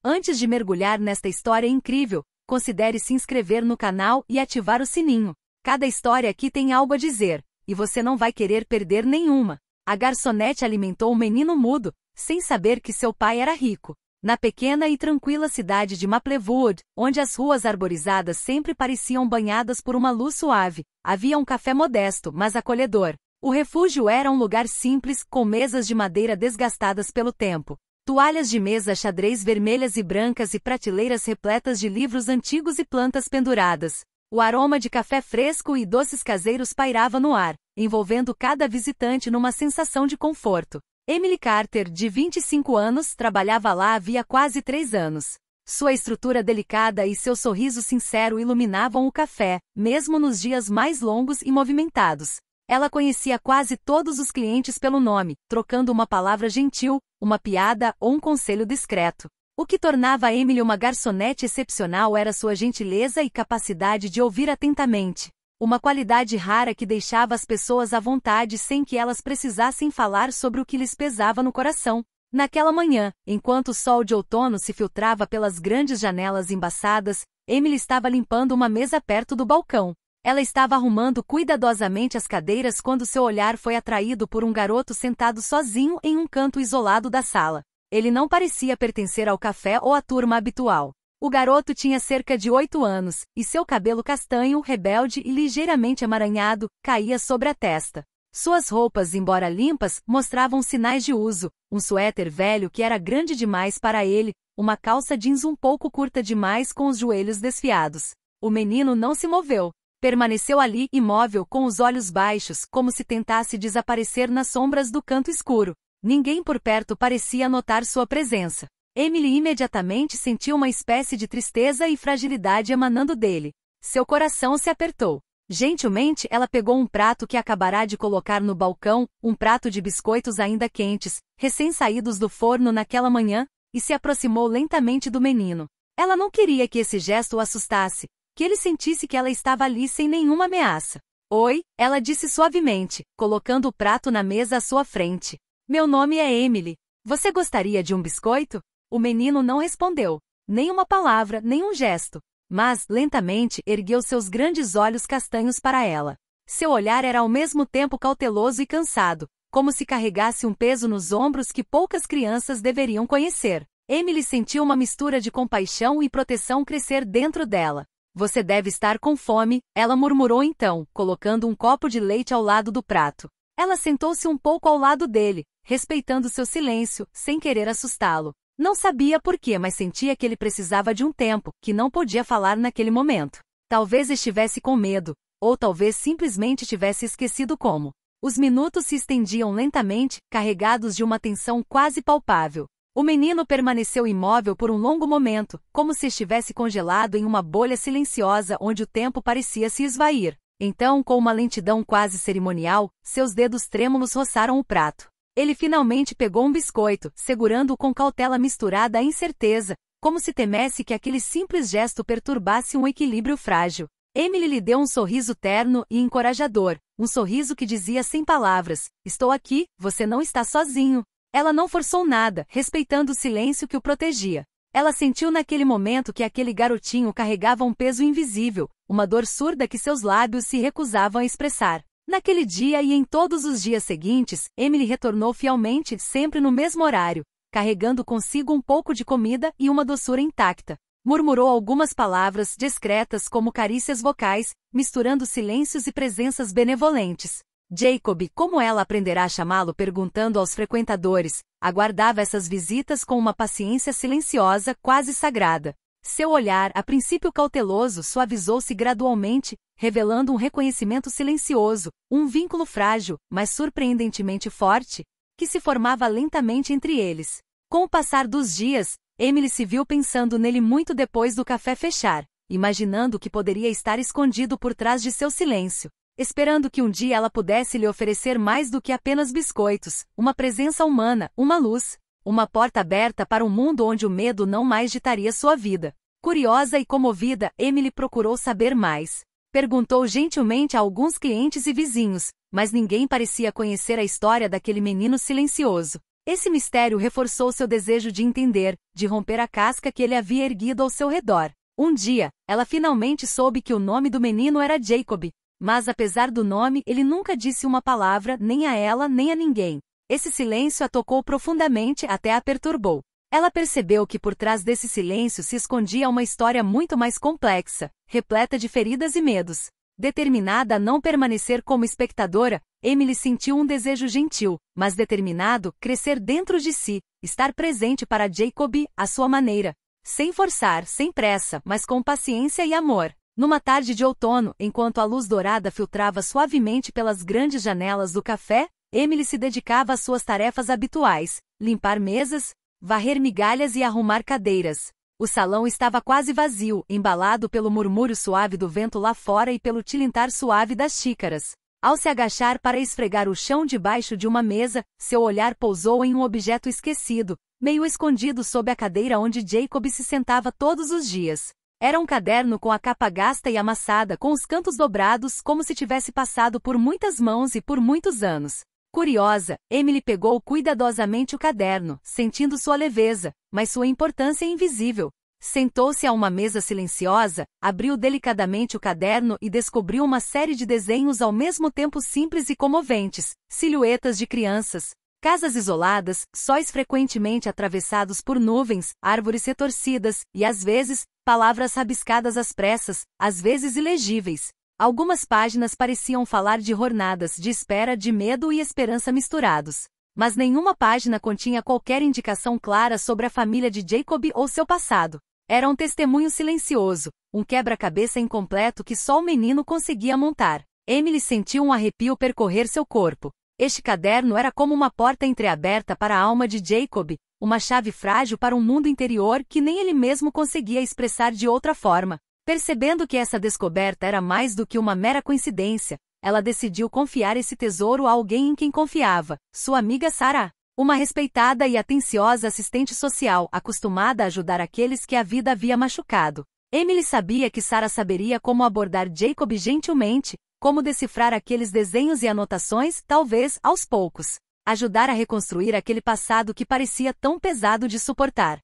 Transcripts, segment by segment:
Antes de mergulhar nesta história incrível, considere se inscrever no canal e ativar o sininho. Cada história aqui tem algo a dizer, e você não vai querer perder nenhuma. A garçonete alimentou um menino mudo, sem saber que seu pai era rico. Na pequena e tranquila cidade de Maplewood, onde as ruas arborizadas sempre pareciam banhadas por uma luz suave, havia um café modesto, mas acolhedor. O refúgio era um lugar simples, com mesas de madeira desgastadas pelo tempo, toalhas de mesa xadrez vermelhas e brancas e prateleiras repletas de livros antigos e plantas penduradas. O aroma de café fresco e doces caseiros pairava no ar, envolvendo cada visitante numa sensação de conforto. Emily Carter, de 25 anos, trabalhava lá havia quase 3 anos. Sua estrutura delicada e seu sorriso sincero iluminavam o café, mesmo nos dias mais longos e movimentados. Ela conhecia quase todos os clientes pelo nome, trocando uma palavra gentil, uma piada ou um conselho discreto. O que tornava Emily uma garçonete excepcional era sua gentileza e capacidade de ouvir atentamente. Uma qualidade rara que deixava as pessoas à vontade sem que elas precisassem falar sobre o que lhes pesava no coração. Naquela manhã, enquanto o sol de outono se filtrava pelas grandes janelas embaçadas, Emily estava limpando uma mesa perto do balcão. Ela estava arrumando cuidadosamente as cadeiras quando seu olhar foi atraído por um garoto sentado sozinho em um canto isolado da sala. Ele não parecia pertencer ao café ou à turma habitual. O garoto tinha cerca de 8 anos, e seu cabelo castanho, rebelde e ligeiramente emaranhado, caía sobre a testa. Suas roupas, embora limpas, mostravam sinais de uso, um suéter velho que era grande demais para ele, uma calça jeans um pouco curta demais com os joelhos desfiados. O menino não se moveu. Permaneceu ali, imóvel, com os olhos baixos, como se tentasse desaparecer nas sombras do canto escuro. Ninguém por perto parecia notar sua presença. Emily imediatamente sentiu uma espécie de tristeza e fragilidade emanando dele. Seu coração se apertou. Gentilmente, ela pegou um prato que acabará de colocar no balcão, um prato de biscoitos ainda quentes, recém-saídos do forno naquela manhã, e se aproximou lentamente do menino. Ela não queria que esse gesto o assustasse, que ele sentisse que ela estava ali sem nenhuma ameaça. Oi, ela disse suavemente, colocando o prato na mesa à sua frente. Meu nome é Emily. Você gostaria de um biscoito? O menino não respondeu. Nem uma palavra, nem um gesto. Mas, lentamente, ergueu seus grandes olhos castanhos para ela. Seu olhar era ao mesmo tempo cauteloso e cansado, como se carregasse um peso nos ombros que poucas crianças deveriam conhecer. Emily sentiu uma mistura de compaixão e proteção crescer dentro dela. Você deve estar com fome, ela murmurou então, colocando um copo de leite ao lado do prato. Ela sentou-se um pouco ao lado dele, respeitando seu silêncio, sem querer assustá-lo. Não sabia por quê, mas sentia que ele precisava de um tempo, que não podia falar naquele momento. Talvez estivesse com medo, ou talvez simplesmente tivesse esquecido como. Os minutos se estendiam lentamente, carregados de uma tensão quase palpável. O menino permaneceu imóvel por um longo momento, como se estivesse congelado em uma bolha silenciosa onde o tempo parecia se esvair. Então, com uma lentidão quase cerimonial, seus dedos trêmulos roçaram o prato. Ele finalmente pegou um biscoito, segurando-o com cautela misturada à incerteza, como se temesse que aquele simples gesto perturbasse um equilíbrio frágil. Emily lhe deu um sorriso terno e encorajador, um sorriso que dizia sem palavras, estou aqui, você não está sozinho. Ela não forçou nada, respeitando o silêncio que o protegia. Ela sentiu naquele momento que aquele garotinho carregava um peso invisível, uma dor surda que seus lábios se recusavam a expressar. Naquele dia e em todos os dias seguintes, Emily retornou fielmente, sempre no mesmo horário, carregando consigo um pouco de comida e uma doçura intacta. Murmurou algumas palavras discretas como carícias vocais, misturando silêncios e presenças benevolentes. Jacob, como ela aprenderá a chamá-lo perguntando aos frequentadores, aguardava essas visitas com uma paciência silenciosa, quase sagrada. Seu olhar, a princípio cauteloso, suavizou-se gradualmente, revelando um reconhecimento silencioso, um vínculo frágil, mas surpreendentemente forte, que se formava lentamente entre eles. Com o passar dos dias, Emily se viu pensando nele muito depois do café fechar, imaginando que poderia estar escondido por trás de seu silêncio, esperando que um dia ela pudesse lhe oferecer mais do que apenas biscoitos, uma presença humana, uma luz, uma porta aberta para um mundo onde o medo não mais ditaria sua vida. Curiosa e comovida, Emily procurou saber mais. Perguntou gentilmente a alguns clientes e vizinhos, mas ninguém parecia conhecer a história daquele menino silencioso. Esse mistério reforçou seu desejo de entender, de romper a casca que ele havia erguido ao seu redor. Um dia, ela finalmente soube que o nome do menino era Jacob, mas apesar do nome, ele nunca disse uma palavra, nem a ela nem a ninguém. Esse silêncio a tocou profundamente, até a perturbou. Ela percebeu que por trás desse silêncio se escondia uma história muito mais complexa, repleta de feridas e medos. Determinada a não permanecer como espectadora, Emily sentiu um desejo gentil, mas determinado, crescer dentro de si, estar presente para Jacob, à sua maneira. Sem forçar, sem pressa, mas com paciência e amor. Numa tarde de outono, enquanto a luz dourada filtrava suavemente pelas grandes janelas do café, Emily se dedicava às suas tarefas habituais, limpar mesas, varrer migalhas e arrumar cadeiras. O salão estava quase vazio, embalado pelo murmúrio suave do vento lá fora e pelo tilintar suave das xícaras. Ao se agachar para esfregar o chão debaixo de uma mesa, seu olhar pousou em um objeto esquecido, meio escondido sob a cadeira onde Jacob se sentava todos os dias. Era um caderno com a capa gasta e amassada, com os cantos dobrados, como se tivesse passado por muitas mãos e por muitos anos. Curiosa, Emily pegou cuidadosamente o caderno, sentindo sua leveza, mas sua importância invisível. Sentou-se a uma mesa silenciosa, abriu delicadamente o caderno e descobriu uma série de desenhos ao mesmo tempo simples e comoventes, silhuetas de crianças, casas isoladas, sóis frequentemente atravessados por nuvens, árvores retorcidas, e às vezes, palavras rabiscadas às pressas, às vezes ilegíveis. Algumas páginas pareciam falar de jornadas de espera, de medo e esperança misturados. Mas nenhuma página continha qualquer indicação clara sobre a família de Jacob ou seu passado. Era um testemunho silencioso, um quebra-cabeça incompleto que só o menino conseguia montar. Emily sentiu um arrepio percorrer seu corpo. Este caderno era como uma porta entreaberta para a alma de Jacob, uma chave frágil para um mundo interior que nem ele mesmo conseguia expressar de outra forma. Percebendo que essa descoberta era mais do que uma mera coincidência, ela decidiu confiar esse tesouro a alguém em quem confiava, sua amiga Sarah. Uma respeitada e atenciosa assistente social, acostumada a ajudar aqueles que a vida havia machucado. Emily sabia que Sarah saberia como abordar Jacob gentilmente, como decifrar aqueles desenhos e anotações, talvez, aos poucos. Ajudar a reconstruir aquele passado que parecia tão pesado de suportar.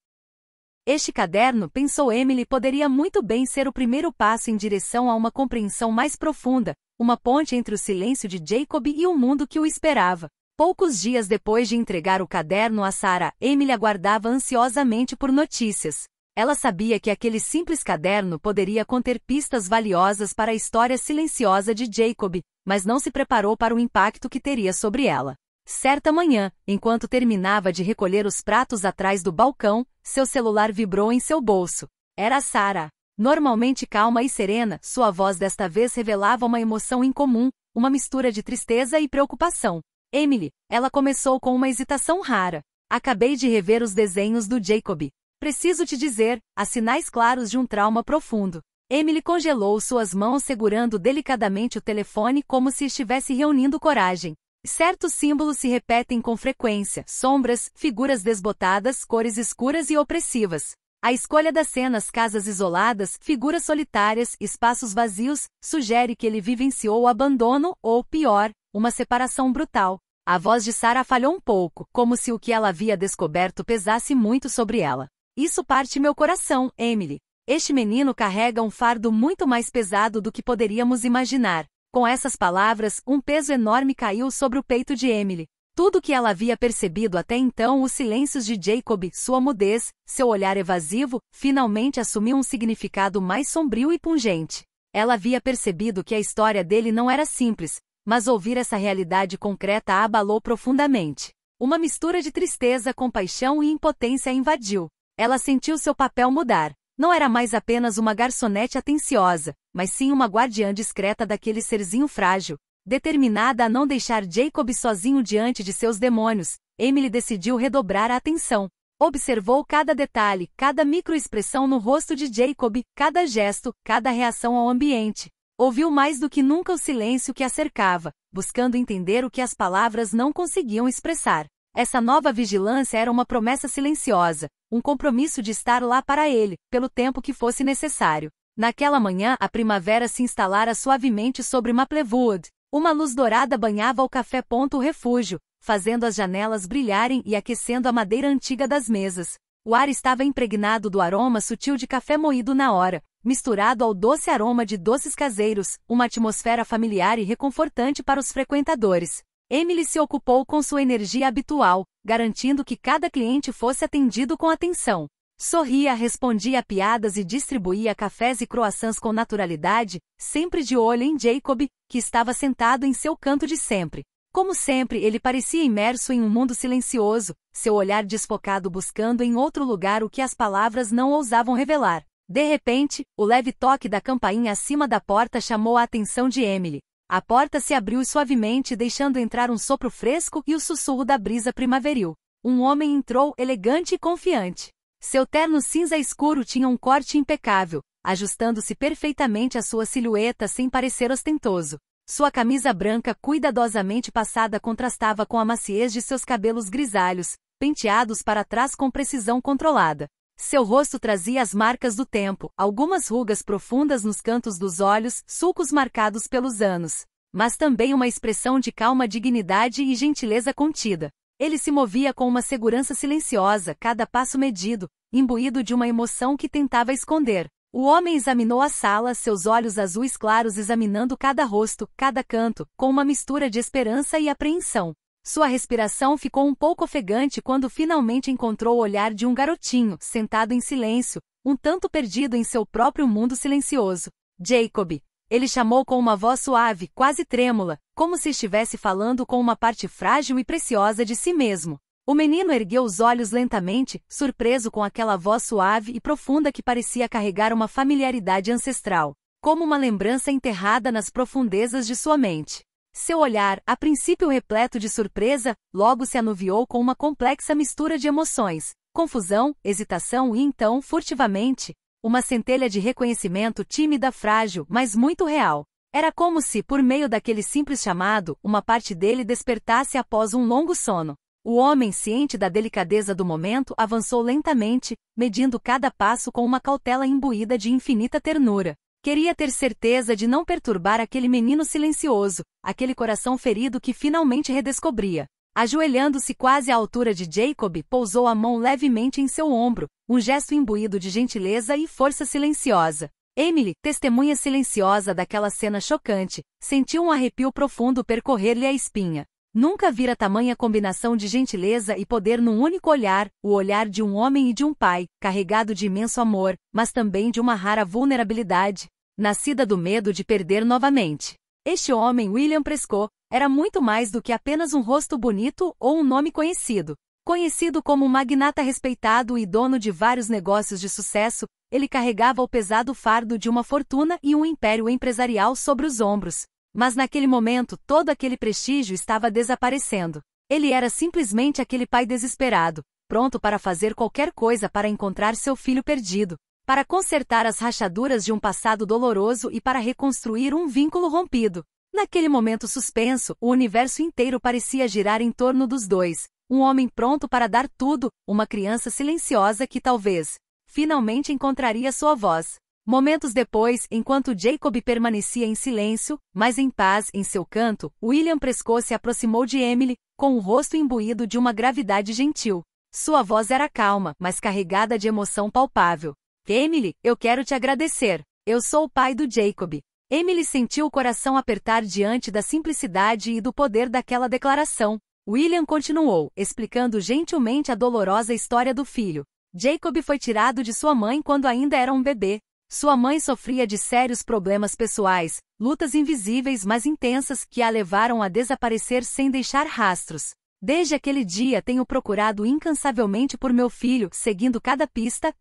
Este caderno, pensou Emily, poderia muito bem ser o primeiro passo em direção a uma compreensão mais profunda, uma ponte entre o silêncio de Jacob e o mundo que o esperava. Poucos dias depois de entregar o caderno a Sarah, Emily aguardava ansiosamente por notícias. Ela sabia que aquele simples caderno poderia conter pistas valiosas para a história silenciosa de Jacob, mas não se preparou para o impacto que teria sobre ela. Certa manhã, enquanto terminava de recolher os pratos atrás do balcão, seu celular vibrou em seu bolso. Era Sarah. Normalmente calma e serena, sua voz desta vez revelava uma emoção incomum, uma mistura de tristeza e preocupação. Emily, ela começou com uma hesitação rara. Acabei de rever os desenhos do Jacob. Preciso te dizer, há sinais claros de um trauma profundo. Emily congelou suas mãos segurando delicadamente o telefone como se estivesse reunindo coragem. Certos símbolos se repetem com frequência, sombras, figuras desbotadas, cores escuras e opressivas. A escolha das cenas, casas isoladas, figuras solitárias, espaços vazios, sugere que ele vivenciou o abandono, ou pior, uma separação brutal. A voz de Sarah falhou um pouco, como se o que ela havia descoberto pesasse muito sobre ela. Isso parte meu coração, Emily. Este menino carrega um fardo muito mais pesado do que poderíamos imaginar. Com essas palavras, um peso enorme caiu sobre o peito de Emily. Tudo o que ela havia percebido até então, os silêncios de Jacob, sua mudez, seu olhar evasivo, finalmente assumiu um significado mais sombrio e pungente. Ela havia percebido que a história dele não era simples, mas ouvir essa realidade concreta a abalou profundamente. Uma mistura de tristeza, compaixão e impotência a invadiu. Ela sentiu seu papel mudar. Não era mais apenas uma garçonete atenciosa, mas sim uma guardiã discreta daquele serzinho frágil. Determinada a não deixar Jacob sozinho diante de seus demônios, Emily decidiu redobrar a atenção. Observou cada detalhe, cada microexpressão no rosto de Jacob, cada gesto, cada reação ao ambiente. Ouviu mais do que nunca o silêncio que a cercava, buscando entender o que as palavras não conseguiam expressar. Essa nova vigilância era uma promessa silenciosa, um compromisso de estar lá para ele, pelo tempo que fosse necessário. Naquela manhã, a primavera se instalara suavemente sobre Maplewood. Uma luz dourada banhava o café. O refúgio, fazendo as janelas brilharem e aquecendo a madeira antiga das mesas. O ar estava impregnado do aroma sutil de café moído na hora, misturado ao doce aroma de doces caseiros, uma atmosfera familiar e reconfortante para os frequentadores. Emily se ocupou com sua energia habitual, garantindo que cada cliente fosse atendido com atenção. Sorria, respondia a piadas e distribuía cafés e croissants com naturalidade, sempre de olho em Jacob, que estava sentado em seu canto de sempre. Como sempre, ele parecia imerso em um mundo silencioso, seu olhar desfocado buscando em outro lugar o que as palavras não ousavam revelar. De repente, o leve toque da campainha acima da porta chamou a atenção de Emily. A porta se abriu suavemente, deixando entrar um sopro fresco e o sussurro da brisa primaveril. Um homem entrou, elegante e confiante. Seu terno cinza escuro tinha um corte impecável, ajustando-se perfeitamente à sua silhueta sem parecer ostentoso. Sua camisa branca cuidadosamente passada contrastava com a maciez de seus cabelos grisalhos, penteados para trás com precisão controlada. Seu rosto trazia as marcas do tempo, algumas rugas profundas nos cantos dos olhos, sulcos marcados pelos anos, mas também uma expressão de calma dignidade e gentileza contida. Ele se movia com uma segurança silenciosa, cada passo medido, imbuído de uma emoção que tentava esconder. O homem examinou a sala, seus olhos azuis claros examinando cada rosto, cada canto, com uma mistura de esperança e apreensão. Sua respiração ficou um pouco ofegante quando finalmente encontrou o olhar de um garotinho, sentado em silêncio, um tanto perdido em seu próprio mundo silencioso. Jacob. Ele chamou com uma voz suave, quase trêmula, como se estivesse falando com uma parte frágil e preciosa de si mesmo. O menino ergueu os olhos lentamente, surpreso com aquela voz suave e profunda que parecia carregar uma familiaridade ancestral, como uma lembrança enterrada nas profundezas de sua mente. Seu olhar, a princípio repleto de surpresa, logo se anuviou com uma complexa mistura de emoções, confusão, hesitação e então, furtivamente, uma centelha de reconhecimento tímida, frágil, mas muito real. Era como se, por meio daquele simples chamado, uma parte dele despertasse após um longo sono. O homem, ciente da delicadeza do momento, avançou lentamente, medindo cada passo com uma cautela imbuída de infinita ternura. Queria ter certeza de não perturbar aquele menino silencioso, aquele coração ferido que finalmente redescobria. Ajoelhando-se quase à altura de Jacob, pousou a mão levemente em seu ombro, um gesto imbuído de gentileza e força silenciosa. Emily, testemunha silenciosa daquela cena chocante, sentiu um arrepio profundo percorrer-lhe a espinha. Nunca vira tamanha combinação de gentileza e poder num único olhar, o olhar de um homem e de um pai, carregado de imenso amor, mas também de uma rara vulnerabilidade, nascida do medo de perder novamente. Este homem, William Prescott, era muito mais do que apenas um rosto bonito ou um nome conhecido. Conhecido como um magnata respeitado e dono de vários negócios de sucesso, ele carregava o pesado fardo de uma fortuna e um império empresarial sobre os ombros. Mas naquele momento todo aquele prestígio estava desaparecendo. Ele era simplesmente aquele pai desesperado, pronto para fazer qualquer coisa para encontrar seu filho perdido, para consertar as rachaduras de um passado doloroso e para reconstruir um vínculo rompido. Naquele momento suspenso, o universo inteiro parecia girar em torno dos dois. Um homem pronto para dar tudo, uma criança silenciosa que talvez, finalmente encontraria sua voz. Momentos depois, enquanto Jacob permanecia em silêncio, mas em paz em seu canto, William Prescott se aproximou de Emily, com o rosto imbuído de uma gravidade gentil. Sua voz era calma, mas carregada de emoção palpável. Emily, eu quero te agradecer. Eu sou o pai do Jacob. Emily sentiu o coração apertar diante da simplicidade e do poder daquela declaração. William continuou, explicando gentilmente a dolorosa história do filho. Jacob foi tirado de sua mãe quando ainda era um bebê. Sua mãe sofria de sérios problemas pessoais, lutas invisíveis mas intensas que a levaram a desaparecer sem deixar rastros. Desde aquele dia tenho procurado incansavelmente por meu filho, seguindo cada pista,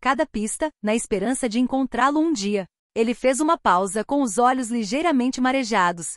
na esperança de encontrá-lo um dia. Ele fez uma pausa com os olhos ligeiramente marejados.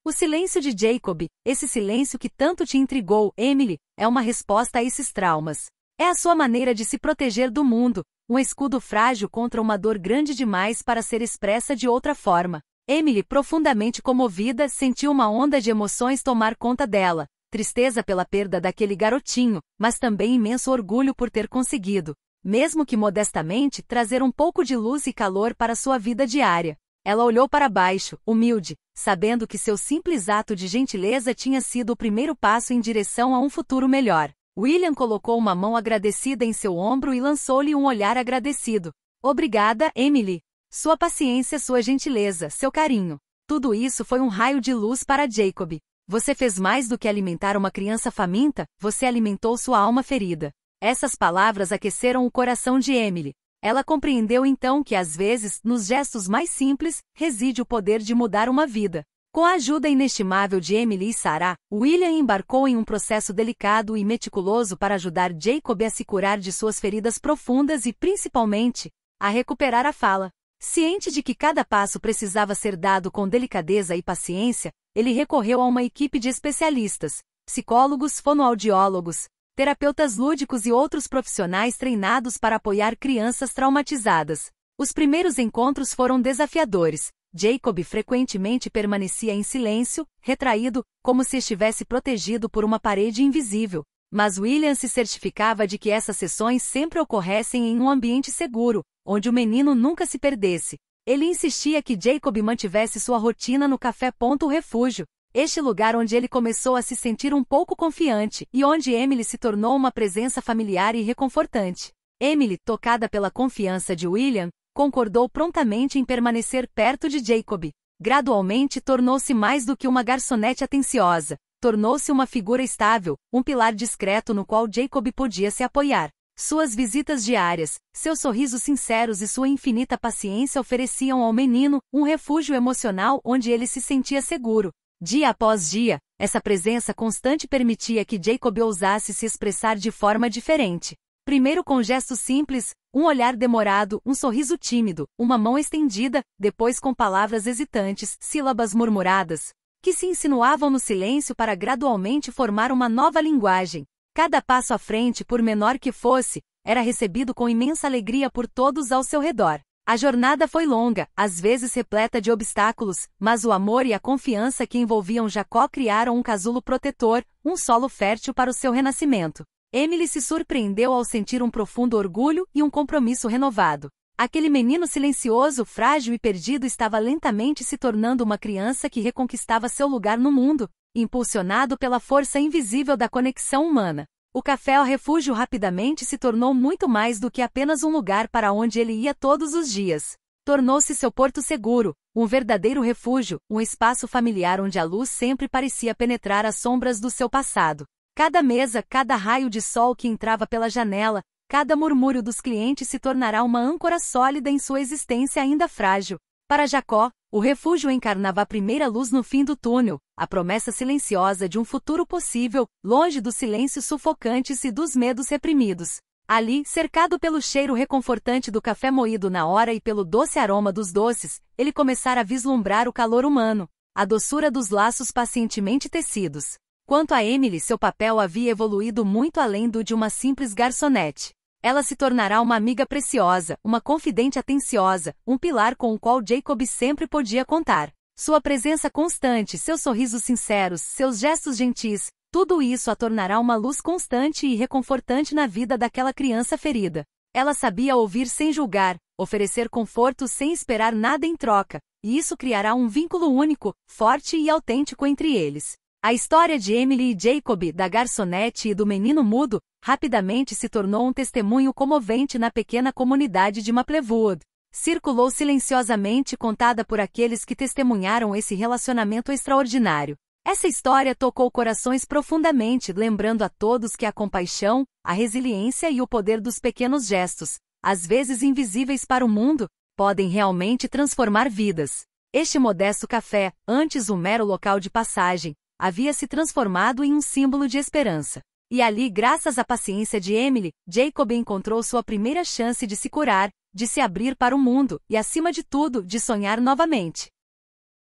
O silêncio de Jacob, esse silêncio que tanto te intrigou, Emily, é uma resposta a esses traumas. É a sua maneira de se proteger do mundo, um escudo frágil contra uma dor grande demais para ser expressa de outra forma. Emily, profundamente comovida, sentiu uma onda de emoções tomar conta dela. Tristeza pela perda daquele garotinho, mas também imenso orgulho por ter conseguido, mesmo que modestamente, trazer um pouco de luz e calor para sua vida diária. Ela olhou para baixo, humilde, sabendo que seu simples ato de gentileza tinha sido o primeiro passo em direção a um futuro melhor. William colocou uma mão agradecida em seu ombro e lançou-lhe um olhar agradecido. Obrigada, Emily. Sua paciência, sua gentileza, seu carinho. Tudo isso foi um raio de luz para Jacob. Você fez mais do que alimentar uma criança faminta, você alimentou sua alma ferida. Essas palavras aqueceram o coração de Emily. Ela compreendeu então que às vezes, nos gestos mais simples, reside o poder de mudar uma vida. Com a ajuda inestimável de Emily e Sarah, William embarcou em um processo delicado e meticuloso para ajudar Jacob a se curar de suas feridas profundas e, principalmente, a recuperar a fala. Ciente de que cada passo precisava ser dado com delicadeza e paciência, ele recorreu a uma equipe de especialistas, psicólogos, fonoaudiólogos, terapeutas lúdicos e outros profissionais treinados para apoiar crianças traumatizadas. Os primeiros encontros foram desafiadores. Jacob frequentemente permanecia em silêncio, retraído, como se estivesse protegido por uma parede invisível. Mas William se certificava de que essas sessões sempre ocorressem em um ambiente seguro, onde o menino nunca se perdesse. Ele insistia que Jacob mantivesse sua rotina no Café Refúgio, este lugar onde ele começou a se sentir um pouco confiante e onde Emily se tornou uma presença familiar e reconfortante. Emily, tocada pela confiança de William, concordou prontamente em permanecer perto de Jacob. Gradualmente tornou-se mais do que uma garçonete atenciosa. Tornou-se uma figura estável, um pilar discreto no qual Jacob podia se apoiar. Suas visitas diárias, seus sorrisos sinceros e sua infinita paciência ofereciam ao menino um refúgio emocional onde ele se sentia seguro. Dia após dia, essa presença constante permitia que Jacob ousasse se expressar de forma diferente. Primeiro com gestos simples, um olhar demorado, um sorriso tímido, uma mão estendida, depois com palavras hesitantes, sílabas murmuradas, que se insinuavam no silêncio para gradualmente formar uma nova linguagem. Cada passo à frente, por menor que fosse, era recebido com imensa alegria por todos ao seu redor. A jornada foi longa, às vezes repleta de obstáculos, mas o amor e a confiança que envolviam Jacó criaram um casulo protetor, um solo fértil para o seu renascimento. Emily se surpreendeu ao sentir um profundo orgulho e um compromisso renovado. Aquele menino silencioso, frágil e perdido estava lentamente se tornando uma criança que reconquistava seu lugar no mundo, impulsionado pela força invisível da conexão humana. O Café ao Refúgio rapidamente se tornou muito mais do que apenas um lugar para onde ele ia todos os dias. Tornou-se seu porto seguro, um verdadeiro refúgio, um espaço familiar onde a luz sempre parecia penetrar as sombras do seu passado. Cada mesa, cada raio de sol que entrava pela janela, cada murmúrio dos clientes se tornará uma âncora sólida em sua existência ainda frágil. Para Jacó, o refúgio encarnava a primeira luz no fim do túnel, a promessa silenciosa de um futuro possível, longe dos silêncios sufocantes e dos medos reprimidos. Ali, cercado pelo cheiro reconfortante do café moído na hora e pelo doce aroma dos doces, ele começara a vislumbrar o calor humano, a doçura dos laços pacientemente tecidos. Quanto a Emily, seu papel havia evoluído muito além do de uma simples garçonete. Ela se tornará uma amiga preciosa, uma confidente atenciosa, um pilar com o qual Jacob sempre podia contar. Sua presença constante, seus sorrisos sinceros, seus gestos gentis, tudo isso a tornará uma luz constante e reconfortante na vida daquela criança ferida. Ela sabia ouvir sem julgar, oferecer conforto sem esperar nada em troca, e isso criará um vínculo único, forte e autêntico entre eles. A história de Emily e Jacob, da garçonete e do menino mudo, rapidamente se tornou um testemunho comovente na pequena comunidade de Maplewood. Circulou silenciosamente contada por aqueles que testemunharam esse relacionamento extraordinário. Essa história tocou corações profundamente, lembrando a todos que a compaixão, a resiliência e o poder dos pequenos gestos, às vezes invisíveis para o mundo, podem realmente transformar vidas. Este modesto café, antes um mero local de passagem, havia se transformado em um símbolo de esperança. E ali, graças à paciência de Emily, Jacob encontrou sua primeira chance de se curar, de se abrir para o mundo e, acima de tudo, de sonhar novamente.